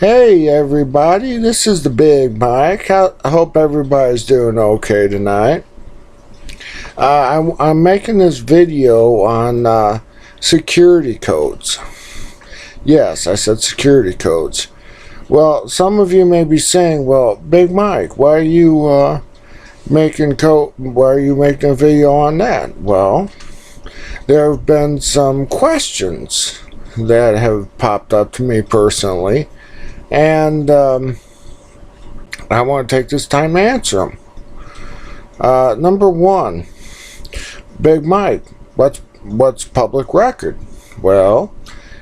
Hey everybody, this is the Big Mike. I hope everybody's doing okay tonight. I'm making this video on security codes. Yes, I said security codes. Well, some of you may be saying, well, Big Mike, why are you making a video on that? Well, there have been some questions that have popped up to me personally, and I want to take this time to answer them. Number one, Big Mike, what's public record? Well,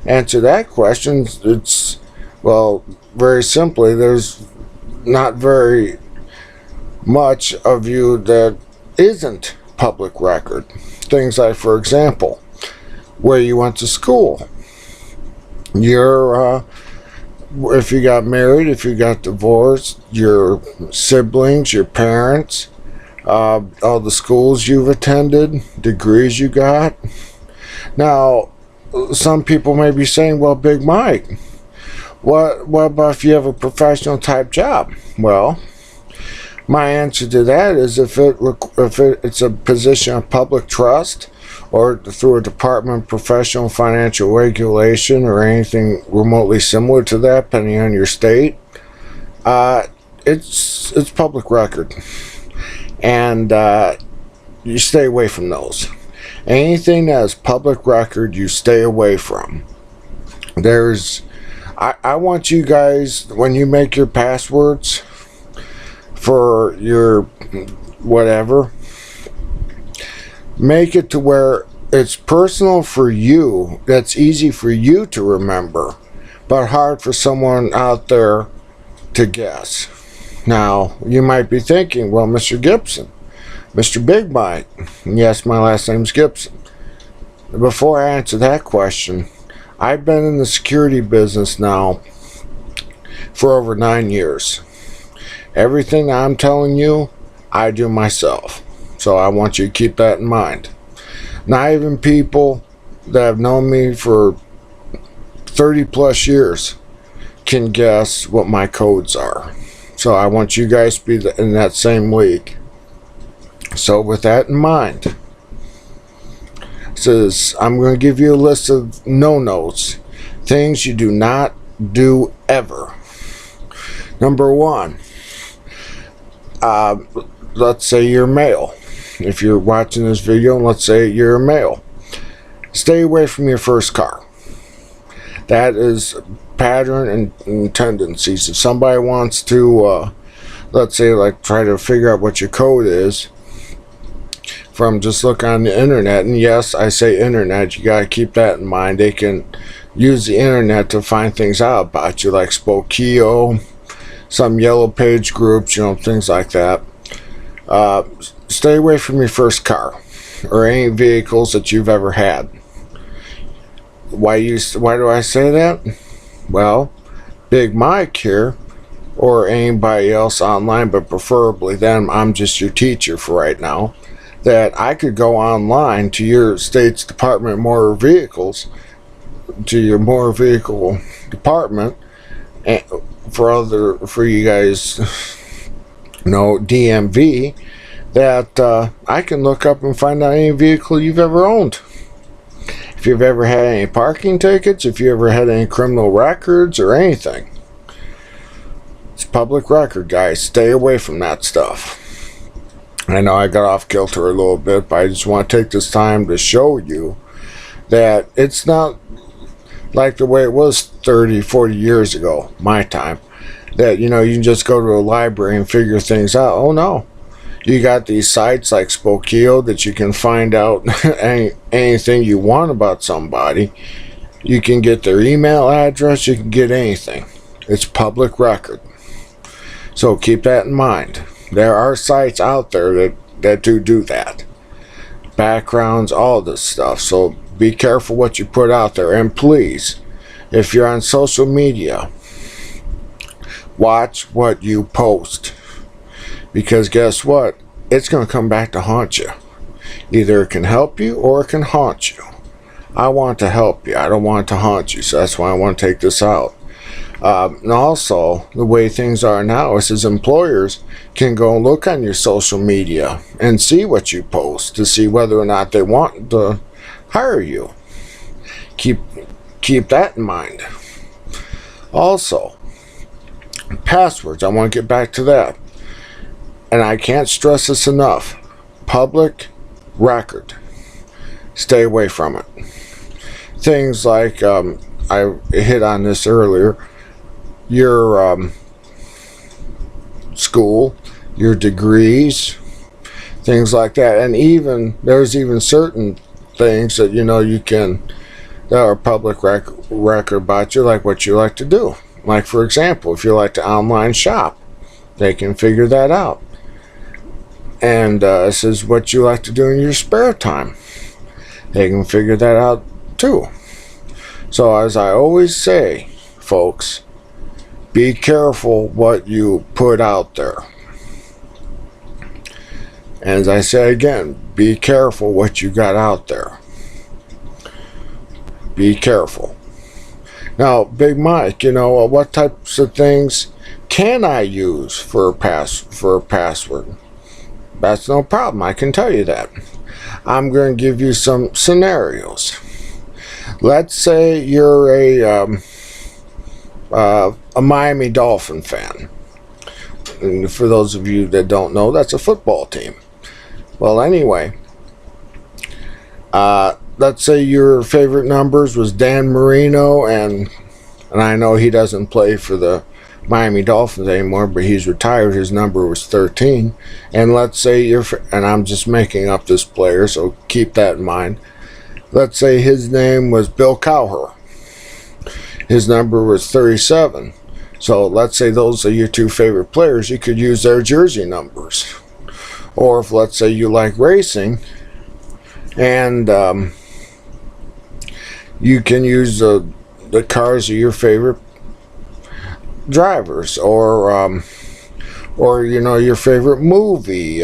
answer that question. It's, well, very simply, there's not very much of you that isn't public record. Things like, for example, where you went to school, your if you got married, if you got divorced, your siblings, your parents, all the schools you've attended, degrees you got. Now, some people may be saying, well, Big Mike, what about if you have a professional type job? Well, my answer to that is if it's a position of public trust, or through a Department of Professional Financial Regulation or anything remotely similar to that, depending on your state, it's public record, and you stay away from those. Anything that is public record, you stay away from. I want you guys, when you make your passwords for your whatever, make it to where it's personal for you, that's easy for you to remember, but hard for someone out there to guess. Now, you might be thinking, well, Mr. Gibson, Mr. Big Mike, yes, my last name's Gibson. Before I answer that question, I've been in the security business now for over 9 years. Everything I'm telling you, I do myself. So I want you to keep that in mind. Not even people that have known me for 30 plus years can guess what my codes are. So I want you guys to be in that same league. So with that in mind, I'm going to give you a list of no-nos, things you do not do ever. Number one, let's say you're male. If you're watching this video, let's say you're a male, stay away from your first car. That is pattern and tendencies. If somebody wants to, let's say, like, try to figure out what your code is from just look on the internet, and yes, I say internet, you got to keep that in mind. They can use the internet to find things out about you, like Spokeo, some yellow page groups, things like that. Stay away from your first car or any vehicles that you've ever had. Why do I say that? Well, Big Mike here, or anybody else online, but preferably them, I'm just your teacher for right now, that I could go online to your state's Department of Motor Vehicles, to your motor vehicle department, and for you guys, DMV, that I can look up and find out any vehicle you've ever owned. If you've ever had any parking tickets, if you ever had any criminal records or anything. It's public record, guys. Stay away from that stuff. I know I got off kilter a little bit, but I just want to take this time to show you that it's not like the way it was 30, 40 years ago, my time, that, you can just go to a library and figure things out. Oh, no. You got these sites like Spokeo that you can find out anything you want about somebody. You can get their email address. You can get anything. It's public record. So keep that in mind. There are sites out there that do that. Backgrounds, all this stuff. So be careful what you put out there. And please, if you're on social media, watch what you post. Because guess what? It's going to come back to haunt you. Either it can help you or it can haunt you. I want to help you. I don't want it to haunt you. So that's why I want to take this out. And also, the way things are now is employers can go and look on your social media and see what you post to see whether or not they want to hire you. Keep that in mind. Also, passwords. I want to get back to that. And I can't stress this enough. Public record. Stay away from it. Things like, I hit on this earlier, your school, your degrees, things like that. And there's even certain things that you can, that are public record about you, like what you like to do. Like, for example, if you like to online shop, they can figure that out. And this is what you like to do in your spare time. They can figure that out too. So as I always say, folks, be careful what you put out there. And as I say again, be careful what you got out there. Be careful. Now, Big Mike, what types of things can I use for a password? That's no problem. I can tell you that. I'm going to give you some scenarios. Let's say you're a Miami Dolphin fan. And for those of you that don't know, that's a football team. Well, anyway, let's say your favorite numbers was Dan Marino, and I know he doesn't play for the Miami Dolphins anymore, but he's retired. His number was 13. And let's say and I'm just making up this player, so keep that in mind. Let's say his name was Bill Cowher. His number was 37. So let's say those are your two favorite players. You could use their jersey numbers. Or if, let's say, you like racing, and you can use the cars of your favorite drivers, or your favorite movie.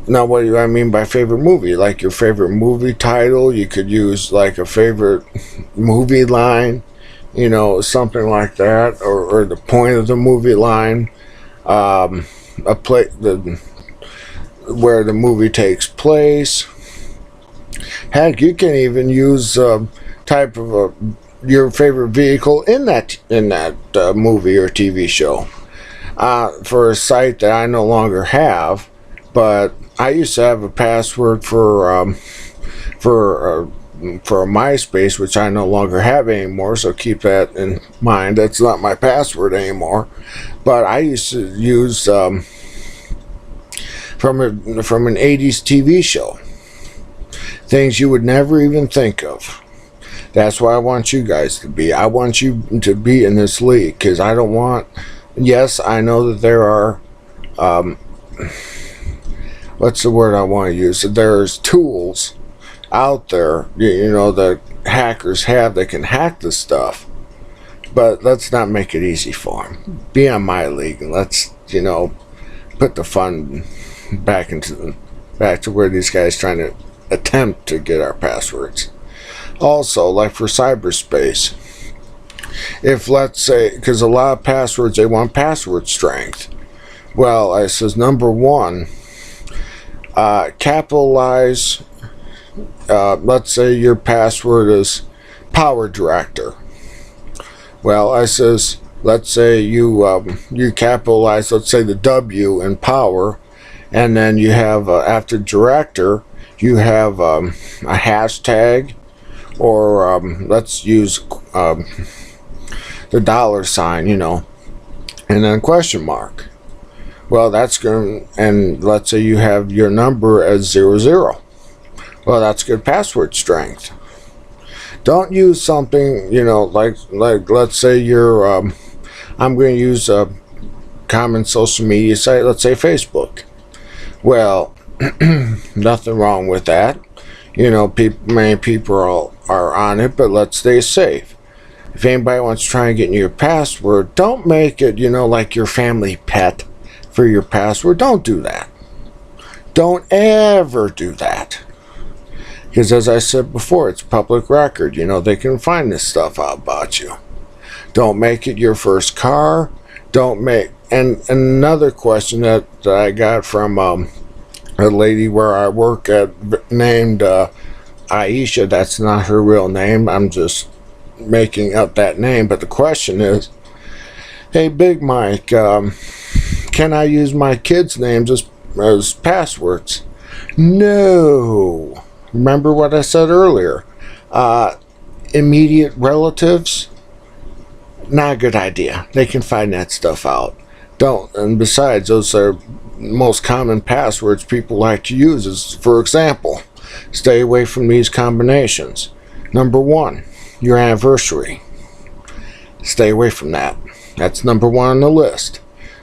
Now, what do I mean by favorite movie? Like your favorite movie title. You could use like a favorite movie line, something like that, or the point of the movie line, where the movie takes place. Heck, you can even use type of your favorite vehicle in that movie or TV show. For a site that I no longer have, but I used to have a password for a MySpace, which I no longer have anymore, so keep that in mind. That's not my password anymore. But I used to use from an 80s TV show. Things you would never even think of. That's why I want you guys to be. I want you to be in this league, because I don't want... Yes, I know that there are... what's the word I want to use? There's tools out there, that hackers have that can hack this stuff. But let's not make it easy for them. Be on my league, and let's, put the fun back to where these guys trying to attempt to get our passwords. Also, like for cyberspace, if, let's say, because a lot of passwords, they want password strength. Well, it says number one, capitalize, let's say your password is Power Director. Well, I says, let's say you capitalize, let's say the W in Power, and then you have, after Director, you have a hashtag, or let's use the $sign, and then question mark. Well, that's good. And let's say you have your number as 00. Well, that's good password strength. Don't use something, like let's say you're, I'm going to use a common social media site, let's say Facebook. Well, nothing wrong with that. Many people are on it, but let's stay safe. If anybody wants to try and get your password, don't make it, like your family pet for your password. Don't do that. Don't ever do that. Because as I said before, it's public record. They can find this stuff out about you. Don't make it your first car. Don't make, and another question that I got from a lady where I work at named Aisha. That's not her real name. I'm just making up that name. But the question is, hey, Big Mike, can I use my kids' names as passwords? No. Remember what I said earlier. Immediate relatives, not a good idea. They can find that stuff out. Don't. And besides, those are most common passwords people like to use. Is, for example, stay away from these combinations. Number 1, your anniversary. Stay away from that. That's number 1 on the list.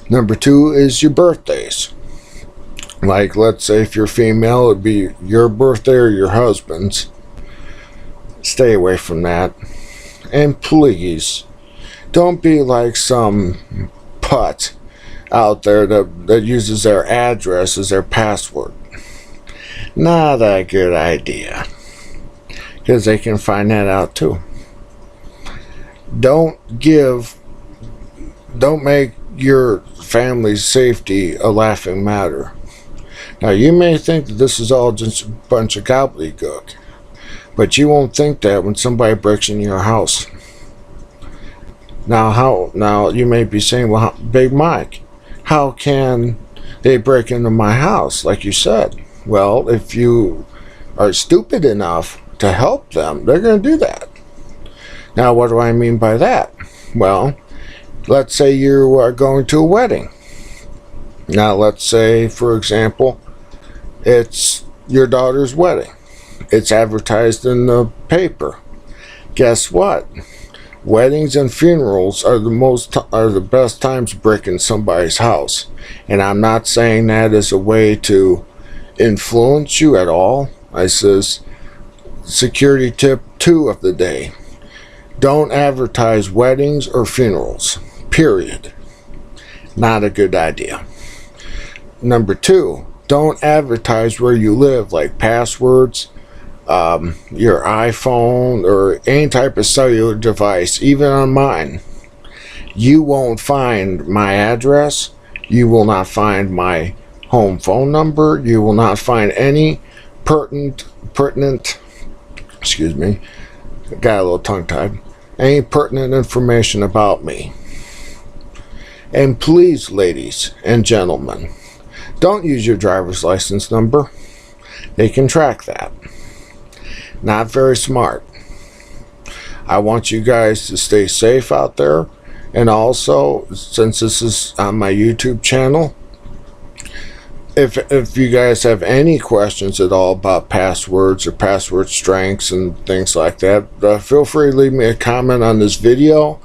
Number 2 is your birthdays. Like, let's say if you're female, it'd be your birthday or your husband's. Stay away from that. And please, don't be like some putt out there that uses their address as their password. Not a good idea, because they can find that out too. Don't make your family's safety a laughing matter. Now, you may think that this is all just a bunch of gobbledygook, but you won't think that when somebody breaks in your house. Now you may be saying, well, Big Mike, how can they break into my house, like you said? Well, if you are stupid enough to help them, they're going to do that. Now, what do I mean by that? Well, let's say you are going to a wedding. Now, let's say, for example, it's your daughter's wedding. It's advertised in the paper. Guess what? Weddings and funerals are the best times to break in somebody's house. And I'm not saying that as a way to influence you at all. I says, security tip 2 of the day. Don't advertise weddings or funerals. Period. Not a good idea. Number 2, don't advertise where you live, like passwords, your iPhone, or any type of cellular device, even on mine. You won't find my address. You will not find my home phone number. You will not find any pertinent, excuse me, got a little tongue-tied, any pertinent information about me. And please, ladies and gentlemen, don't use your driver's license number. They can track that. Not very smart. I want you guys to stay safe out there. And also, since this is on my YouTube channel, if you guys have any questions at all about passwords or password strengths and things like that, feel free to leave me a comment on this video.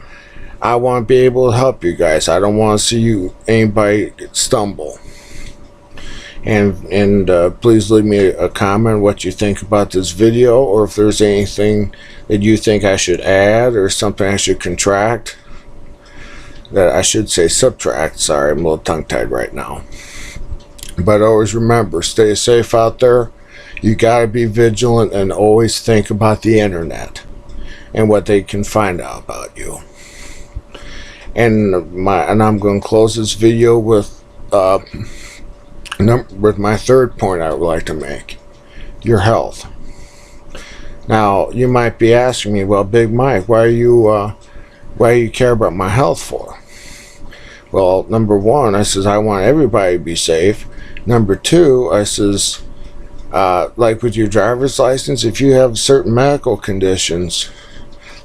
I want to be able to help you guys. I don't want to see anybody stumble. And please leave me a comment what you think about this video, or if there's anything that you think I should add or something I should contract. That I should say subtract. Sorry, I'm a little tongue-tied right now. But always remember, stay safe out there. You got to be vigilant and always think about the internet and what they can find out about you. And I'm going to close this video with my third point I would like to make: your health. Now, you might be asking me, well, Big Mike, why do you care about my health for? Well, number 1, I says I want everybody to be safe. Number 2, I says, like with your driver's license, if you have certain medical conditions,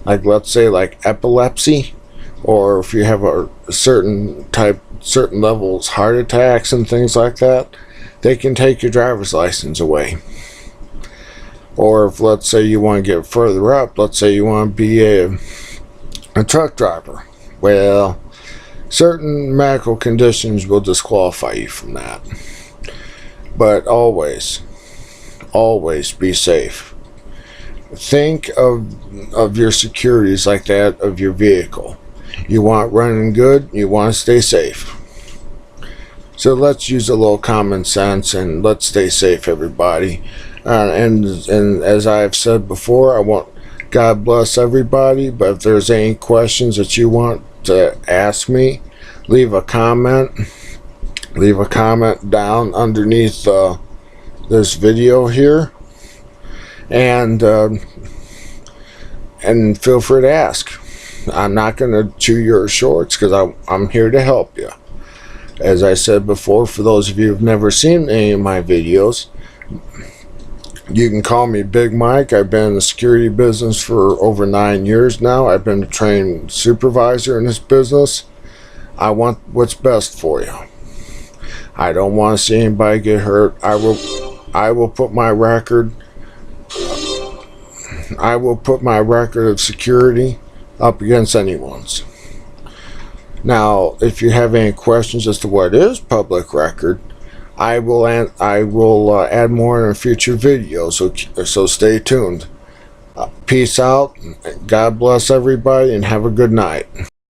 like let's say like epilepsy, or if you have a certain levels, heart attacks and things like that, they can take your driver's license away. Or if, let's say, you want to get further up, let's say you want to be a truck driver, well, certain medical conditions will disqualify you from that. But always be safe. Think of your securities like that of your vehicle. You want running good, you want to stay safe. So let's use a little common sense and let's stay safe, everybody. And as I've said before, I want God bless everybody. But if there's any questions that you want to ask me, leave a comment. Leave a comment down underneath this video here, and feel free to ask. I'm not going to chew your shorts because I'm here to help you. As I said before, for those of you who've never seen any of my videos, you can call me Big Mike. I've been in the security business for over 9 years now. I've been a trained supervisor in this business. I want what's best for you. I don't want to see anybody get hurt. I will put my record of security up against anyone's. Now, if you have any questions as to what is public record, I will add more in a future video, so stay tuned. Peace out. God bless everybody, and have a good night.